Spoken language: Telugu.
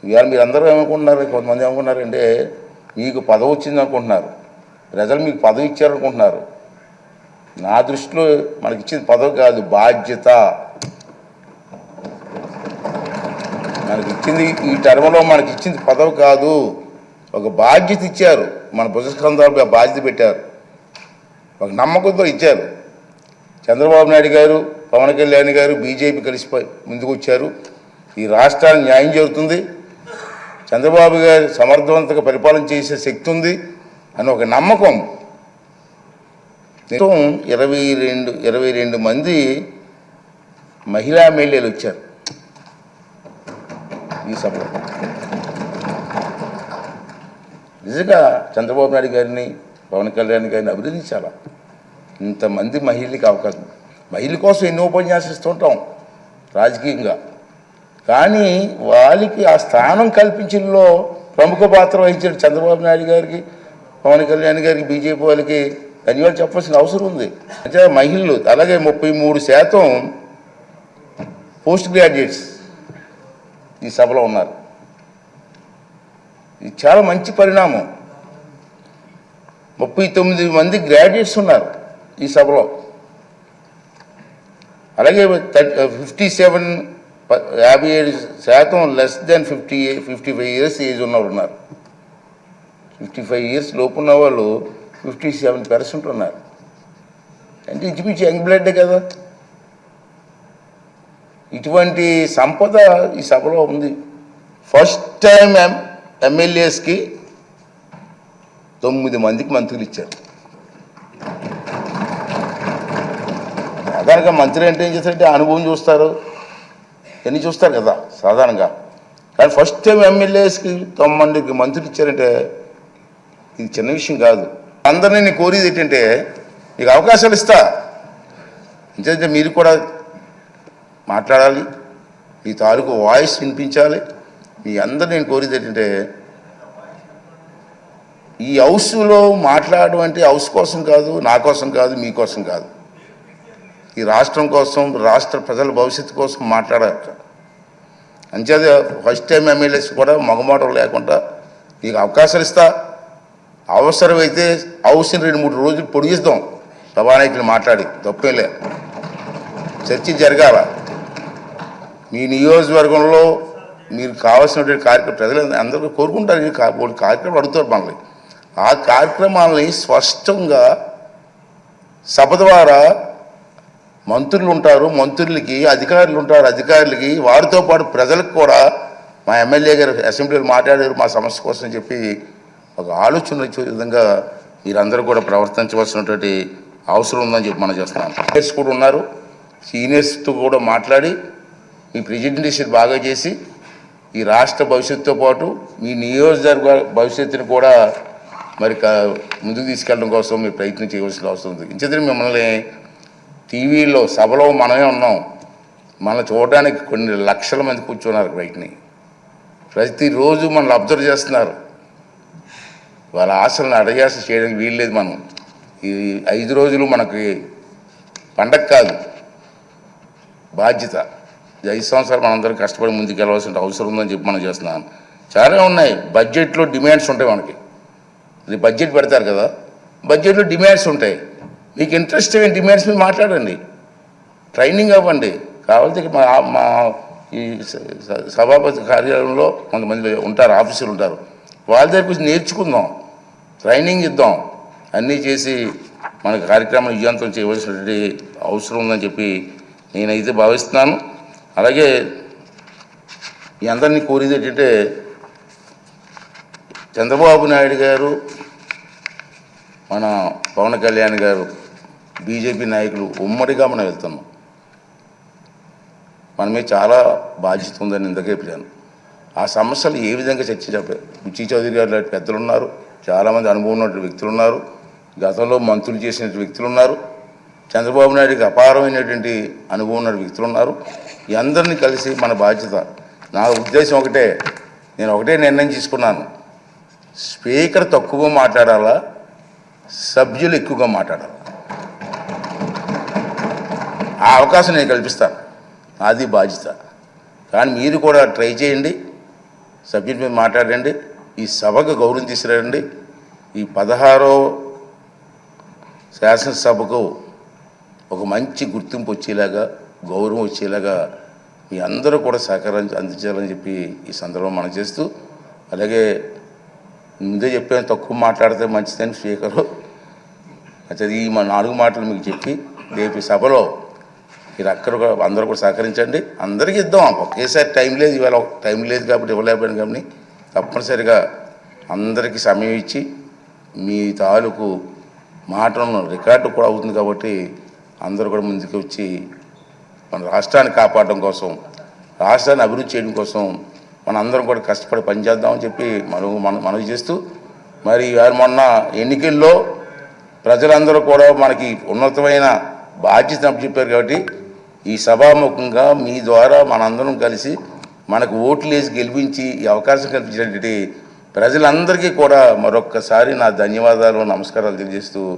ఇవాళ మీరు అందరూ ఏమనుకుంటున్నారు, కొంతమంది ఏమనుకుంటున్నారంటే మీకు పదవి వచ్చింది అనుకుంటున్నారు, ప్రజలు మీకు పదవి ఇచ్చారనుకుంటున్నారు. నా దృష్టిలో మనకి ఇచ్చింది పదవి కాదు, బాధ్యత. మనకి ఇచ్చింది ఈ టర్మ్లో మనకి ఇచ్చింది పదవి కాదు, ఒక బాధ్యత ఇచ్చారు. మన భుజస్కంధాలపై బాధ్యత పెట్టారు, ఒక నమ్మకంతో ఇచ్చారు. చంద్రబాబు నాయుడు గారు, పవన్ కళ్యాణ్ గారు, బీజేపీ కలిసిపోయి ముందుకు వచ్చారు. ఈ రాష్ట్రానికి న్యాయం జరుగుతుంది, చంద్రబాబు గారు సమర్థవంతంగా పరిపాలన చేసే శక్తి ఉంది అని ఒక నమ్మకం. 22 మంది మహిళా ఎమ్మెల్యేలు వచ్చారు ఈ సభలో. నిజంగా చంద్రబాబు నాయుడు గారిని, పవన్ కళ్యాణ్ గారిని అభినందించాలా. ఇంతమంది మహిళలకి అవకాశం, మహిళల కోసం ఎన్నో ఉపన్యాసం ఇస్తుంటాం రాజకీయంగా, కానీ వాళ్ళకి ఆ స్థానం కల్పించడంలో ప్రముఖ పాత్ర వహించిన చంద్రబాబు నాయుడు గారికి, పవన్ కళ్యాణ్ గారికి, బీజేపీ వాళ్ళకి ధన్యవాదాలు చెప్పాల్సిన అవసరం ఉంది. అంటే మహిళలు అలాగే 33% పోస్ట్ గ్రాడ్యుయేట్స్ ఈ సభలో ఉన్నారు. ఇది చాలా మంచి పరిణామం. 39 మంది గ్రాడ్యుయేట్స్ ఉన్నారు ఈ సభలో. అలాగే 57% లెస్ దెన్ 55 ఇయర్స్ ఏజ్ ఉన్నవారు ఉన్నారు. 55 ఇయర్స్ లోపు ఉన్న వాళ్ళు 57% ఉన్నారు. అంటే ఇంచుమించు యంగ్ బ్లడ్ కదా. ఇటువంటి సంపద ఈ సభలో ఉంది. ఫస్ట్ టైం ఎమ్మెల్యేస్కి 9 మందికి మంత్రులు ఇచ్చారు. సాధారణంగా మంత్రి అంటే ఏం చేస్తారంటే అనుభవం చూస్తారు, ఎన్ని చూస్తారు కదా సాధారణంగా. కానీ ఫస్ట్ టైం ఎమ్మెల్యేస్కి 9 మందికి మంత్రులు ఇచ్చారంటే ఇది చిన్న విషయం కాదు. అందరినీ నేను కోరేది ఏంటంటే మీకు అవకాశాలు ఇస్తా, ఎందుకంటే మీరు కూడా మాట్లాడాలి, మీ తాలూకు వాయిస్ వినిపించాలి. మీ అందరు నేను కోరేది ఏంటంటే ఈ హౌస్లో మాట్లాడడం అంటే హౌస్ కోసం కాదు, నా కోసం కాదు, మీకోసం కాదు, ఈ రాష్ట్రం కోసం, రాష్ట్ర ప్రజల భవిష్యత్తు కోసం మాట్లాడాలి. అంచేత ఫస్ట్ టైం ఎమ్మెల్యేస్ కూడా మగమాటం లేకుండా నీకు అవకాశాలు ఇస్తా. అవసరమైతే హౌస్ని 2-3 రోజులు పొడిగిస్తాం, సభానాయకులు మాట్లాడి, తప్పేలే, చర్చ జరగాల. మీ నియోజకవర్గంలో మీరు కావాల్సినటువంటి కార్యక్రమం ప్రజలు అందరూ కోరుకుంటారు. కార్యక్రమం అడుగుతారు మనల్ని. ఆ కార్యక్రమాలని స్పష్టంగా సభ ద్వారా మంత్రులు ఉంటారు, మంత్రులకి అధికారులు ఉంటారు, అధికారులకి వారితో పాటు ప్రజలకు కూడా మా ఎమ్మెల్యే గారు అసెంబ్లీలో మాట్లాడారు మా సమస్య కోసం చెప్పి ఒక ఆలోచన వచ్చే విధంగా మీరందరూ కూడా ప్రవర్తించవలసినటువంటి అవసరం ఉందని చెప్పి మనం చేస్తున్నాం. సీనియర్స్ కూడా ఉన్నారు, సీనియర్స్తో కూడా మాట్లాడి మీ ప్రెజెంటేషన్ బాగా చేసి ఈ రాష్ట్ర భవిష్యత్తుతో పాటు మీ నియోజకవర్గ భవిష్యత్తును కూడా మరి ముందుకు తీసుకెళ్ళడం కోసం మీరు ప్రయత్నం చేయవలసిన అవసరం ఉంది. ఇంచేత మిమ్మల్ని టీవీలో సభలో మనమే ఉన్నాం, మనల్ని చూడడానికి కొన్ని లక్షల మంది కూర్చున్నారు బయటని. ప్రతిరోజు మనల్ని అబ్జర్వ్ చేస్తున్నారు. వాళ్ళ ఆశలను అడగాస చేయడానికి వీల్లేదు. మనం ఈ 5 రోజులు మనకి పండగ కాదు, బాధ్యత. 5 సంవత్సరాలు మనందరం కష్టపడి ముందుకు వెళ్ళవలసిన అవసరం ఉందని చెప్పి మనం చేస్తున్నాం. చాలా ఉన్నాయి. బడ్జెట్లో డిమాండ్స్ ఉంటాయి మనకి. బడ్జెట్ పెడతారు కదా, బడ్జెట్లో డిమాండ్స్ ఉంటాయి. మీకు ఇంట్రెస్ట్ అయిన డిమాండ్స్ మీద మాట్లాడండి, ట్రైనింగ్ అవ్వండి. కావాలంటే మా ఈ సభాపతి కార్యాలయంలో కొంతమంది ఉంటారు, ఆఫీసులు ఉంటారు, వాళ్ళ దగ్గర కొంచెం నేర్చుకుందాం, ట్రైనింగ్ ఇద్దాం. అన్నీ చేసి మన కార్యక్రమం విజయవంతం చేయవలసినటువంటి అవసరం ఉందని చెప్పి నేనైతే భావిస్తున్నాను. అలాగే మీ అందరినీ కోరేది ఏంటంటే చంద్రబాబు నాయుడు గారు, మన పవన్ కళ్యాణ్ గారు, బీజేపీ నాయకులు ఉమ్మడిగా మనం వెళ్తున్నాం. మనమే చాలా బాధ్యత ఉందని ఇందుకే చెప్పాను. ఆ సమస్యలు ఏ విధంగా చర్చించారు. బుచ్చి చౌదరి గారు లాంటి పెద్దలు ఉన్నారు, చాలామంది అనుభవం ఉన్నటువంటి వ్యక్తులు ఉన్నారు, గతంలో మంత్రులు చేసిన వ్యక్తులు ఉన్నారు, చంద్రబాబు నాయుడికి అపారమైనటువంటి అనుభవం ఉన్న వ్యక్తులు ఉన్నారు. ఈ అందరినీ కలిసి మన బాధ్యత. నా ఉద్దేశం ఒకటే, నేను ఒకటే నిర్ణయం తీసుకున్నాను, స్పీకర్ తక్కువగా మాట్లాడాలా, సభ్యులు ఎక్కువగా మాట్లాడాలి. ఆ అవకాశం నేను కల్పిస్తాను, అది బాధ్యత. కానీ మీరు కూడా ట్రై చేయండి, సబ్జెక్ట్ మీద మాట్లాడండి, ఈ సభకు గౌరవం తీసుకురండి. ఈ 16వ శాసనసభకు ఒక మంచి గుర్తింపు వచ్చేలాగా, గౌరవం వచ్చేలాగా మీ అందరూ కూడా సహకారం అందించాలని చెప్పి ఈ సందర్భంలో మనం చేస్తూ, అలాగే ముందే చెప్పాను తక్కువ మాట్లాడితే మంచిదని స్పీకరు. అయితే ఈ మా 4 మాటలు మీకు చెప్పి రేపు సభలో మీరు అందరూ కూడా సహకరించండి. అందరికీ ఇద్దాం, ఒకేసారి టైం లేదు, ఇవాళ టైం లేదు కాబట్టి ఇవ్వలేకపోయాను. కానీ తప్పనిసరిగా అందరికీ సమయం ఇచ్చి మీ తాలూకు మాటలను రికార్డు కూడా అవుతుంది కాబట్టి అందరూ కూడా ముందుకు వచ్చి మన రాష్ట్రాన్ని కాపాడడం కోసం, రాష్ట్రాన్ని అభివృద్ధి చేయడం కోసం మనందరం కూడా కష్టపడి పనిచేద్దామని చెప్పి మనవి చేస్తూ, మరి మొన్న ఎన్నికల్లో ప్రజలందరూ కూడా మనకి ఉన్నతమైన బాధ్యత చెప్పారు కాబట్టి ఈ సభాముఖంగా మీ ద్వారా మనందరం కలిసి మనకు ఓట్లు వేసి గెలిపించి ఈ అవకాశం కల్పించినటువంటి ప్రజలందరికీ కూడా మరొక్కసారి నా ధన్యవాదాలు, నమస్కారాలు తెలియజేస్తూ